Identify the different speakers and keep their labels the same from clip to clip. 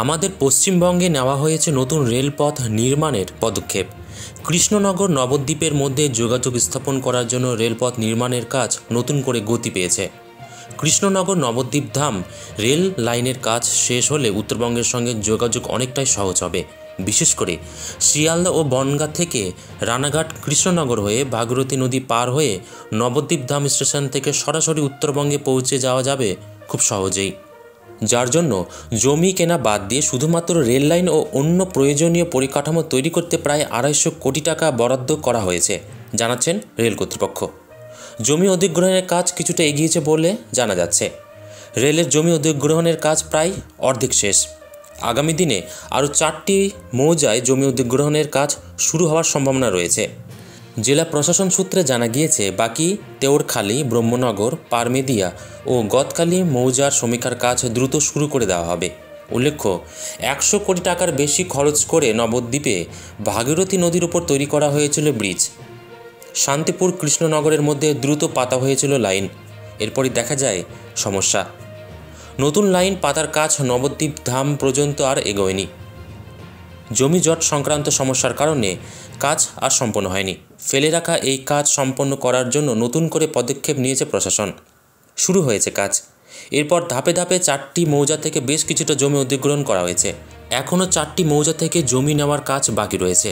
Speaker 1: আমাদের পশ্চিমবঙ্গে নেওয়া হয়েছে নতুন রেলপথ নির্মাণের পদক্ষেপ। কৃষ্ণনগর নবদ্বীপের মধ্যে যোগাযোগ স্থাপন করার জন্য রেলপথ নির্মাণের কাজ নতুন করে গতি পেয়েছে। কৃষ্ণনগর নবদ্বীপ ধাম রেল লাইনের কাজ শেষ হলে উত্তরবঙ্গের সঙ্গে যোগাযোগ অনেকটাই সহজ হবে। বিশেষ করে শিয়ালদা ও বনগাঁ থেকে রানাঘাট কৃষ্ণনগর হয়ে ভাগীরথী নদী পার হয়ে নবদ্বীপ ধাম স্টেশন থেকে সরাসরি উত্তরবঙ্গে পৌঁছে যাওয়া যাবে খুব সহজেই। যার জন্য জমি কেনা বাদ দিয়ে শুধুমাত্র রেল লাইন ও অন্য প্রয়োজনীয় পরিকাঠামো তৈরি করতে প্রায় ২৫০ কোটি টাকা বরাদ্দ করা হয়েছে, জানাচ্ছেন রেল কর্তৃপক্ষ। জমি অধিগ্রহণের কাজ কিছুটা এগিয়েছে বলে জানা যাচ্ছে। রেলের জমি অধিগ্রহণের কাজ প্রায় অর্ধেক শেষ। আগামী দিনে আরও ৪টি মৌজায় জমি অধিগ্রহণের কাজ শুরু হওয়ার সম্ভাবনা রয়েছে। জেলা প্রশাসন সূত্রে জানা গিয়েছে, বাকি তেওড়খালী, ব্রহ্মনগর, পারমেদিয়া ও গদখালী মৌজার সমীক্ষার কাজ দ্রুত শুরু করে দেওয়া হবে। উল্লেখ্য, ১০০ কোটি টাকার বেশি খরচ করে নবদ্বীপে ভাগীরথী নদীর উপর তৈরি করা হয়েছিল ব্রিজ। শান্তিপুর কৃষ্ণনগরের মধ্যে দ্রুত পাতা হয়েছিল লাইন। এরপরই দেখা যায় সমস্যা। নতুন লাইন পাতার কাজ নবদ্বীপ ধাম পর্যন্ত আর এগোয়নি। জমি জট সংক্রান্ত সমস্যার কারণে কাজ আর সম্পন্ন হয়নি। ফেলে রাখা এই কাজ সম্পন্ন করার জন্য নতুন করে পদক্ষেপ নিয়েছে প্রশাসন। শুরু হয়েছে কাজ। এরপর ধাপে ধাপে ৪টি মৌজা থেকে বেশ কিছুটা জমি অধিগ্রহণ করা হয়েছে। এখনও ৪টি মৌজা থেকে জমি নেওয়ার কাজ বাকি রয়েছে।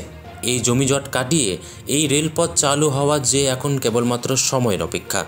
Speaker 1: এই জমি জট কাটিয়ে এই রেলপথ চালু হওয়া যে এখন কেবলমাত্র সময়ের অপেক্ষা।